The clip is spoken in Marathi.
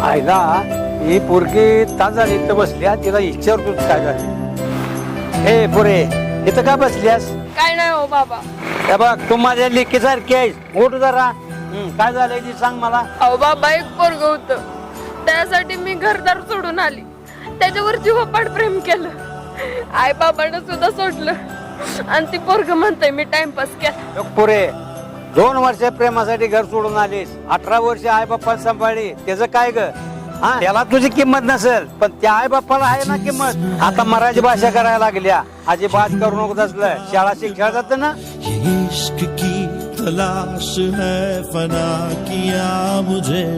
आईला ही पोरगी तास झाली इथं बसल्या, तिला विचारतो काय झालं. हे पोरे इथं का बसल्यास? काय नाही हो बाबा. हे बघ तू माझ्या लेकीसारखी आहेस, उठ जरा. काय झालंय ती सांग मला. अहो बाबा, एक पोरग होत, त्यासाठी मी घरदार सोडून आली, त्याच्यावर जीवपाड प्रेम केलं. आई बाबांना सुद्धा सोडलं आणि ती पोरग म्हणतंय मी टाइमपास केला. पोरे 2 वर्ष प्रेमासाठी घर सोडून आलीस, 18 वर्ष आई बाप्पा सांभाळली, त्याचं काय ग? हा, त्याला तुझी किंमत नसेल, पण त्या आई बाप्पाला आहे ना किंमत. आता मराठी भाषा करायला लागल्या, अजिबात करू नको असलं. शाळा शिकायला जात ना. इश्क की तलाश है फना किया मुझे.